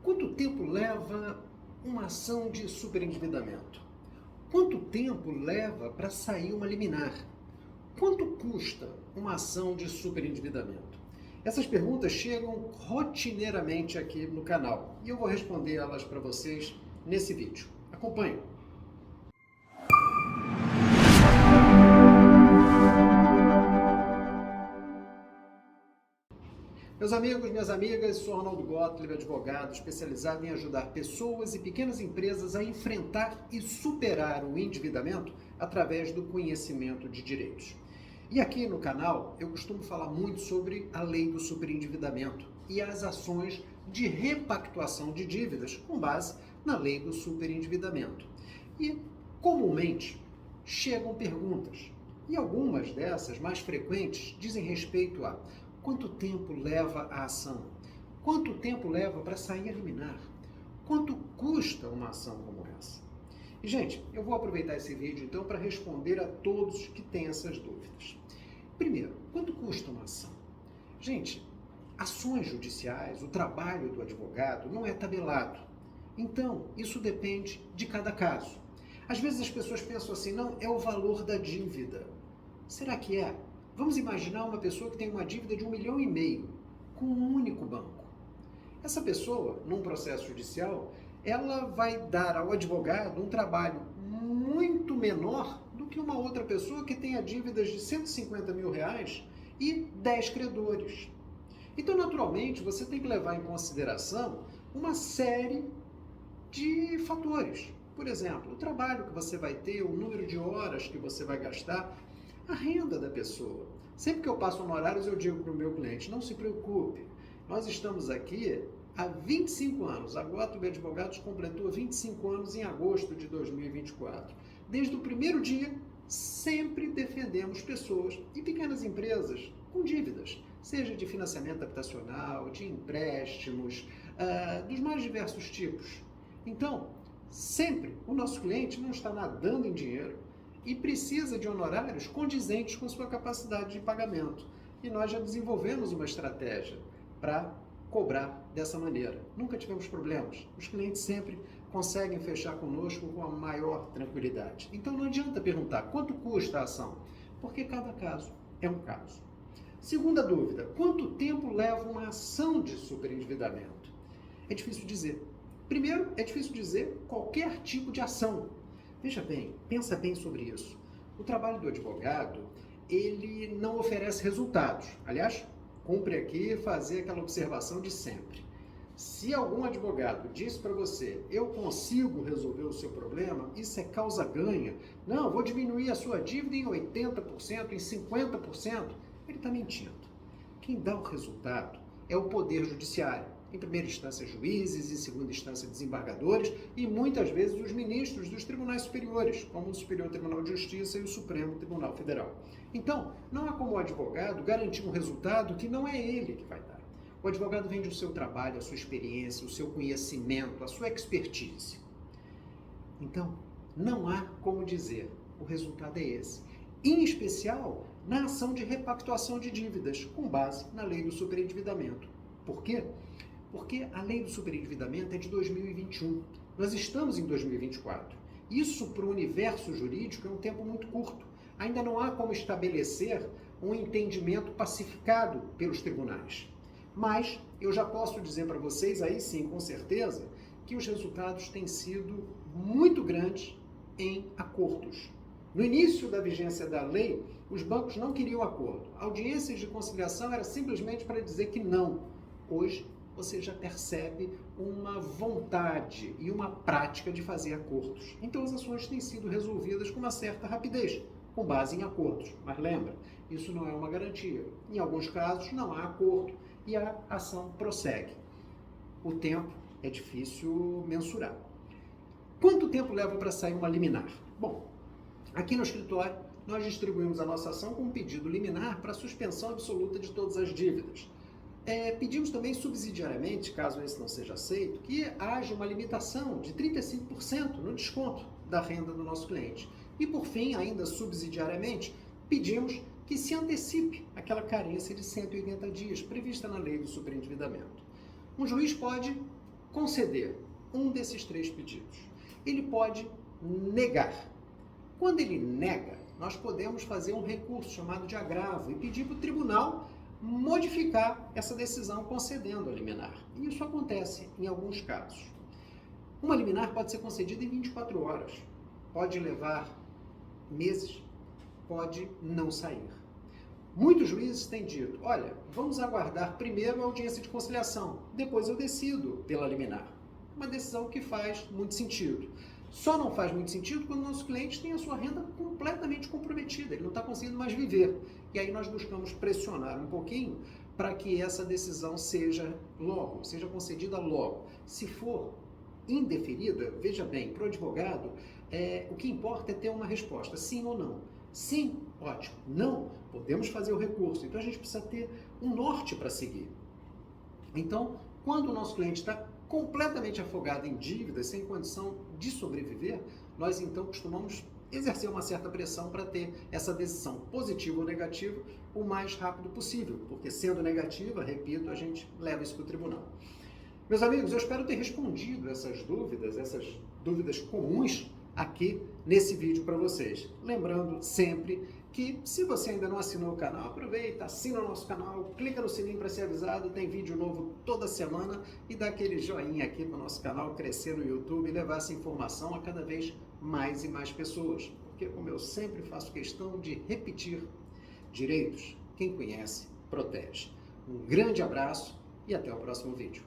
Quanto tempo leva uma ação de superendividamento? Quanto tempo leva para sair uma liminar? Quanto custa uma ação de superendividamento? Essas perguntas chegam rotineiramente aqui no canal e eu vou responder elas para vocês nesse vídeo. Acompanhe! Meus amigos, minhas amigas, sou Arnaldo Gottlieb, advogado especializado em ajudar pessoas e pequenas empresas a enfrentar e superar o endividamento através do conhecimento de direitos. E aqui no canal eu costumo falar muito sobre a lei do superendividamento e as ações de repactuação de dívidas com base na lei do superendividamento. E comumente chegam perguntas, e algumas dessas, mais frequentes, dizem respeito a: quanto tempo leva a ação? Quanto tempo leva para sair a liminar? Quanto custa uma ação como essa? E, gente, eu vou aproveitar esse vídeo, então, para responder a todos que têm essas dúvidas. Primeiro, quanto custa uma ação? Gente, ações judiciais, o trabalho do advogado não é tabelado. Então, isso depende de cada caso. Às vezes as pessoas pensam assim: não, é o valor da dívida. Será que é? Vamos imaginar uma pessoa que tem uma dívida de 1,5 milhão com um único banco. Essa pessoa, num processo judicial, ela vai dar ao advogado um trabalho muito menor do que uma outra pessoa que tenha dívidas de 150 mil reais e 10 credores. Então, naturalmente, você tem que levar em consideração uma série de fatores. Por exemplo, o trabalho que você vai ter, o número de horas que você vai gastar, a renda da pessoa. Sempre que eu passo honorários, eu digo para o meu cliente: não se preocupe, nós estamos aqui há 25 anos. A Gottlieb Advogados completou 25 anos em agosto de 2024. Desde o primeiro dia, sempre defendemos pessoas e pequenas empresas com dívidas, seja de financiamento habitacional, de empréstimos, dos mais diversos tipos. Então, sempre o nosso cliente não está nadando em dinheiro e precisa de honorários condizentes com sua capacidade de pagamento. E nós já desenvolvemos uma estratégia para cobrar dessa maneira. Nunca tivemos problemas. Os clientes sempre conseguem fechar conosco com a maior tranquilidade. Então não adianta perguntar quanto custa a ação, porque cada caso é um caso. Segunda dúvida: quanto tempo leva uma ação de superendividamento? É difícil dizer. Primeiro, é difícil dizer qualquer tipo de ação. Veja bem, pensa bem sobre isso. O trabalho do advogado, ele não oferece resultados. Aliás, cumpre aqui fazer aquela observação de sempre. Se algum advogado disse para você: eu consigo resolver o seu problema, isso é causa-ganha, não, vou diminuir a sua dívida em 80%, em 50%, ele está mentindo. Quem dá o resultado é o Poder Judiciário. Em primeira instância, juízes, em segunda instância, desembargadores e muitas vezes os ministros dos tribunais superiores, como o Superior Tribunal de Justiça e o Supremo Tribunal Federal. Então, não há como o advogado garantir um resultado que não é ele que vai dar. O advogado vende o seu trabalho, a sua experiência, o seu conhecimento, a sua expertise. Então, não há como dizer, o resultado é esse. Em especial, na ação de repactuação de dívidas, com base na lei do superendividamento. Por quê? Porque a lei do superendividamento é de 2021. Nós estamos em 2024. Isso, para o universo jurídico, é um tempo muito curto. Ainda não há como estabelecer um entendimento pacificado pelos tribunais. Mas eu já posso dizer para vocês, aí sim, com certeza, que os resultados têm sido muito grandes em acordos. No início da vigência da lei, os bancos não queriam acordo. Audiências de conciliação era simplesmente para dizer que não. Hoje, você já percebe uma vontade e uma prática de fazer acordos. Então, as ações têm sido resolvidas com uma certa rapidez, com base em acordos. Mas lembra, isso não é uma garantia. Em alguns casos, não há acordo e a ação prossegue. O tempo é difícil mensurar. Quanto tempo leva para sair uma liminar? Bom, aqui no escritório, nós distribuímos a nossa ação com um pedido liminar para suspensão absoluta de todas as dívidas. Pedimos também subsidiariamente, caso esse não seja aceito, que haja uma limitação de 35% no desconto da renda do nosso cliente. E por fim, ainda subsidiariamente, pedimos que se antecipe aquela carência de 180 dias prevista na lei do superendividamento. Um juiz pode conceder um desses 3 pedidos. Ele pode negar. Quando ele nega, nós podemos fazer um recurso chamado de agravo e pedir para o tribunal modificar essa decisão concedendo a liminar. E isso acontece em alguns casos. Uma liminar pode ser concedida em 24 horas, pode levar meses, pode não sair. Muitos juízes têm dito, olha, vamos aguardar primeiro a audiência de conciliação, depois eu decido pela liminar. Uma decisão que faz muito sentido. Só não faz muito sentido quando o nosso cliente tem a sua renda completamente comprometida, ele não está conseguindo mais viver. E aí nós buscamos pressionar um pouquinho para que essa decisão seja concedida logo. Se for indeferida, veja bem, para o advogado, o que importa é ter uma resposta, sim ou não. Sim, ótimo. Não, podemos fazer o recurso. Então a gente precisa ter um norte para seguir. Então, quando o nosso cliente está completamente afogado em dívidas, sem condição de sobreviver, nós então costumamos exercer uma certa pressão para ter essa decisão positiva ou negativa o mais rápido possível, porque sendo negativa, repito, a gente leva isso para o tribunal. Meus amigos, eu espero ter respondido essas dúvidas comuns aqui nesse vídeo para vocês. Lembrando sempre que se você ainda não assinou o canal, aproveita, assina o nosso canal, clica no sininho para ser avisado, tem vídeo novo toda semana e dá aquele joinha aqui para o nosso canal crescer no YouTube e levar essa informação a cada vez mais e mais pessoas. Porque, como eu sempre faço questão de repetir, direitos, quem conhece, protege. Um grande abraço e até o próximo vídeo.